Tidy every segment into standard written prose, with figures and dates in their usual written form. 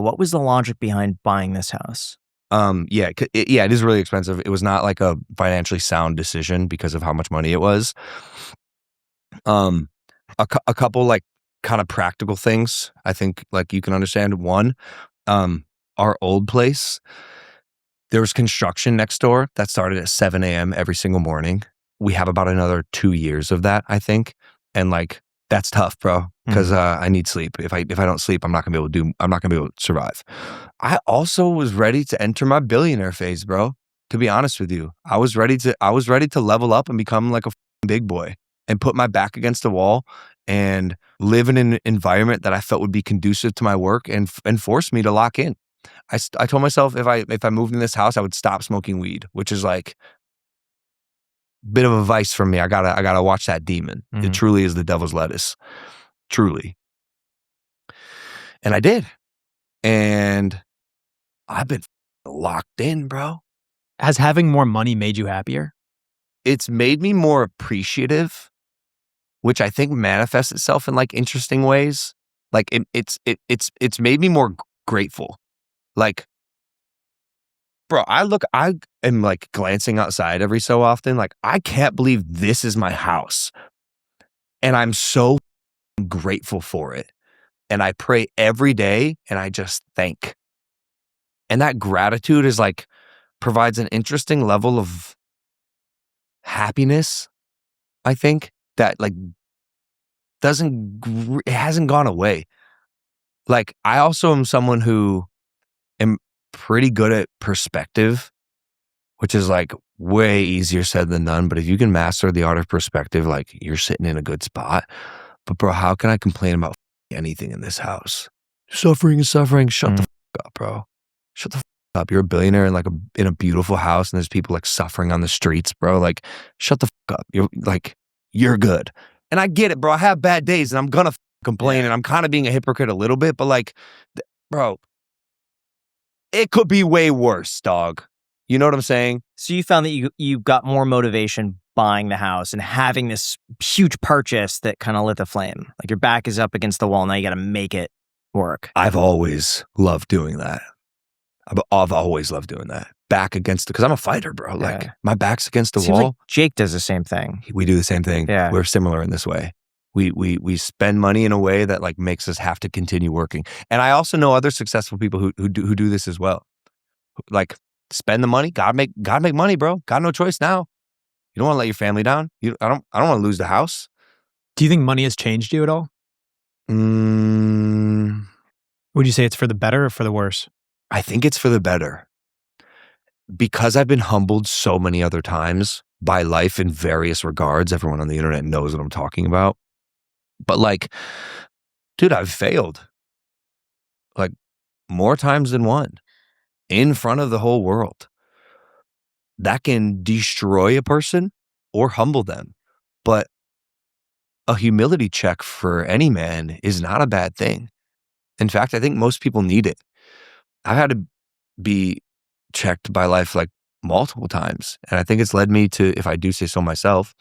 What was the logic behind buying this house? Yeah, it is really expensive. It was not like a financially sound decision because of how much money it was. A couple like kind of practical things I think like you can understand. One, our old place, there was construction next door that started at 7 a.m. every single morning. We have about another 2 years of that, I think. And like, that's tough, bro, because I need sleep. If I don't sleep, I'm not gonna be able to survive. I also was ready to enter my billionaire phase, bro. To be honest with you, I was ready to level up and become like a big boy and put my back against the wall and live in an environment that I felt would be conducive to my work and force me to lock in. I told myself if I moved in this house, I would stop smoking weed, which is like a bit of a vice for me. I gotta watch that demon. It truly is the devil's lettuce, truly. And I did, and I've been locked in, bro. Has having more money made you happier? It's made me more appreciative, which I think manifests itself in like interesting ways. Like it's made me more grateful. Like, bro, I am like glancing outside every so often. Like, I can't believe this is my house. And I'm so grateful for it. And I pray every day and I just thank. And that gratitude is like, provides an interesting level of happiness, I think, that like it hasn't gone away. Like, I also am someone who am pretty good at perspective, which is like way easier said than done. But if you can master the art of perspective, like you're sitting in a good spot. But bro, how can I complain about anything in this house? Suffering is suffering. Shut the up, bro. Shut the up. You're a billionaire in a beautiful house, and there's people like suffering on the streets, bro. Like, shut the up. You're good. And I get it, bro. I have bad days, and I'm gonna complain, and I'm kind of being a hypocrite a little bit, but like, bro, it could be way worse, dog. You know what I'm saying? So you found that you got more motivation buying the house and having this huge purchase that kind of lit the flame. Like your back is up against the wall. Now you got to make it work. I've always loved doing that. I've always loved doing that. Back against it, because I'm a fighter, bro. Like my back's against the wall. Like Jake does the same thing. We do the same thing. Yeah. We're similar in this way. We spend money in a way that like makes us have to continue working. And I also know other successful people who do this as well. Like, spend the money. God make money, bro. Got no choice now. You don't want to let your family down. I don't want to lose the house. Do you think money has changed you at all? Would you say it's for the better or for the worse? I think it's for the better. Because I've been humbled so many other times by life in various regards. Everyone on the internet knows what I'm talking about. But like, dude, I've failed. Like, more times than one. In front of the whole world. That can destroy a person or humble them. But a humility check for any man is not a bad thing. In fact, I think most people need it. I've had to be checked by life like multiple times. And I think it's led me to, if I do say so myself,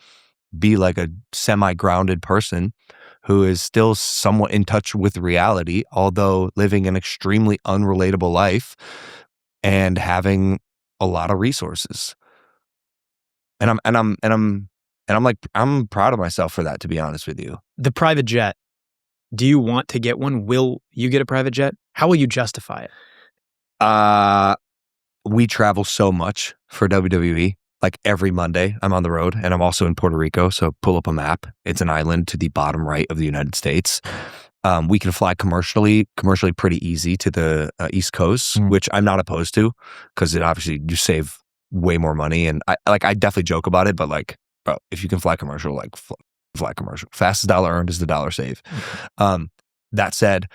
be like a semi-grounded person who is still somewhat in touch with reality, although living an extremely unrelatable life and having a lot of resources. And I'm proud of myself for that, to be honest with you. The private jet. Do you want to get one? Will you get a private jet? How will you justify it? We travel so much for WWE. Like every Monday, I'm on the road, and I'm also in Puerto Rico. So pull up a map. It's an island to the bottom right of the United States. We can fly commercially pretty easy to the East Coast, which I'm not opposed to, because it obviously you save way more money. And I definitely joke about it, but like, bro, if you can fly commercial, like fly commercial. Fastest dollar earned is the dollar saved. That said,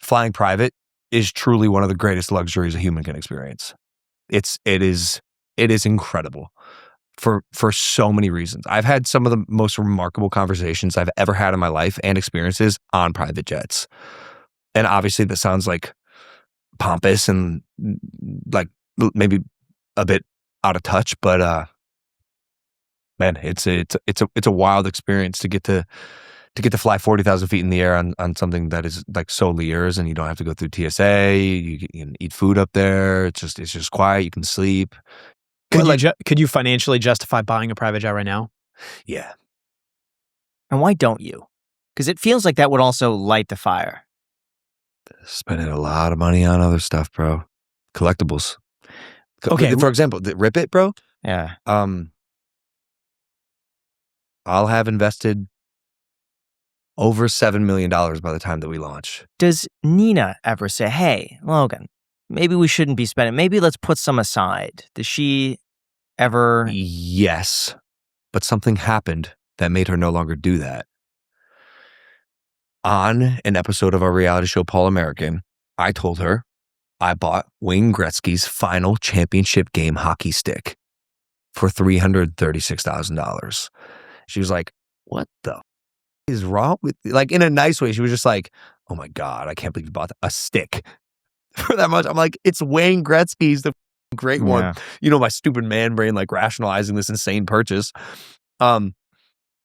flying private is truly one of the greatest luxuries a human can experience. It is incredible for so many reasons. I've had some of the most remarkable conversations I've ever had in my life and experiences on private jets. And obviously that sounds like pompous and like maybe a bit out of touch, but man, it's a wild experience to get to to get to fly 40,000 feet in the air on something that is like solely yours, and you don't have to go through TSA. You can eat food up there. It's just quiet. You can sleep. Could you financially justify buying a private jet right now? Yeah. And why don't you? Because it feels like that would also light the fire. Spending a lot of money on other stuff, bro. Collectibles. Okay. For example, Rip It, bro. Yeah. I'll have invested over $7 million by the time that we launch. Does Nina ever say, hey, Logan, maybe we shouldn't be spending, maybe let's put some aside? Does she ever? Yes, but something happened that made her no longer do that. On an episode of our reality show, Paul American, I told her I bought Wayne Gretzky's final championship game hockey stick for $336,000. She was like, what the is wrong with you? Like, in a nice way. She was just like, oh my God, I can't believe you bought a stick for that much. I'm like, it's Wayne Gretzky's the great one. Yeah. You know, my stupid man brain, like rationalizing this insane purchase. And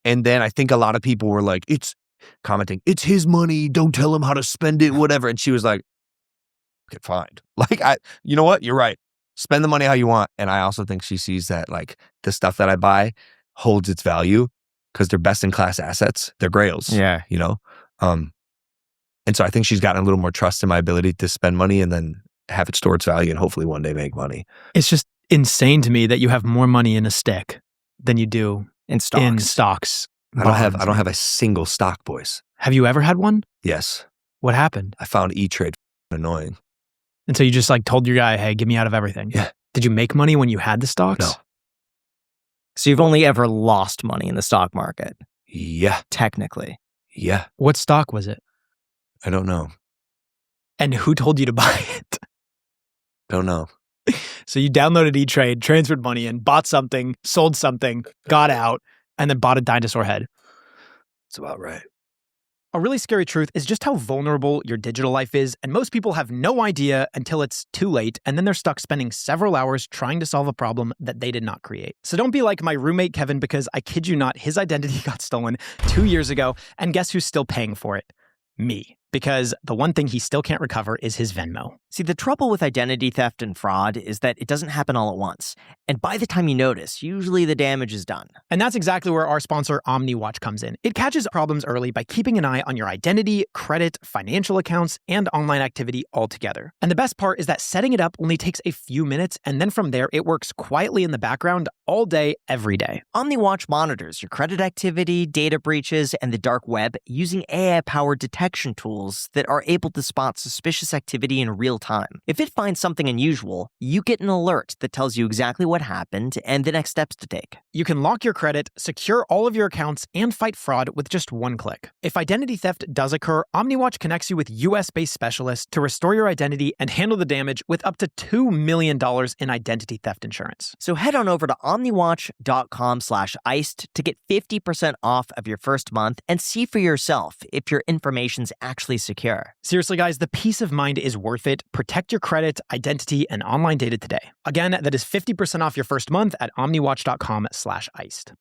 then I think a lot of people were like, commenting, it's his money, don't tell him how to spend it, whatever. And she was like, okay, fine. Like, you know what? You're right. Spend the money how you want. And I also think she sees that like the stuff that I buy holds its value because they're best in class assets. They're grails. Yeah. You know? And so I think she's gotten a little more trust in my ability to spend money and then have it store its value and hopefully one day make money. It's just insane to me that you have more money in a stick than you do In stocks. in stocks. I don't have a single stock, boys. Have you ever had one? Yes. What happened? I found E-Trade annoying. And so you just like told your guy, hey, get me out of everything. Yeah. Did you make money when you had the stocks? No. So you've only ever lost money in the stock market, Yeah. technically. Yeah. What stock was it? I don't know. And who told you to buy it? Don't know. So you downloaded E-Trade, transferred money in, bought something, sold something, got out, and then bought a dinosaur head. It's about right. A really scary truth is just how vulnerable your digital life is, and most people have no idea until it's too late, and then they're stuck spending several hours trying to solve a problem that they did not create. So don't be like my roommate Kevin, because I kid you not, his identity got stolen 2 years ago, and guess who's still paying for it? Me. Because the one thing he still can't recover is his Venmo. See, the trouble with identity theft and fraud is that it doesn't happen all at once. And by the time you notice, usually the damage is done. And that's exactly where our sponsor, OmniWatch, comes in. It catches problems early by keeping an eye on your identity, credit, financial accounts, and online activity altogether. And the best part is that setting it up only takes a few minutes, and then from there, it works quietly in the background all day, every day. OmniWatch monitors your credit activity, data breaches, and the dark web using AI-powered detection tools that are able to spot suspicious activity in real time. If it finds something unusual, you get an alert that tells you exactly what happened and the next steps to take. You can lock your credit, secure all of your accounts, and fight fraud with just one click. If identity theft does occur, OmniWatch connects you with US-based specialists to restore your identity and handle the damage with up to $2 million in identity theft insurance. So head on over to omniwatch.com/iced to get 50% off of your first month and see for yourself if your information's actually secure. Seriously, guys, the peace of mind is worth it. Protect your credit, identity, and online data today. Again, that is 50% off your first month at omniwatch.com/iced.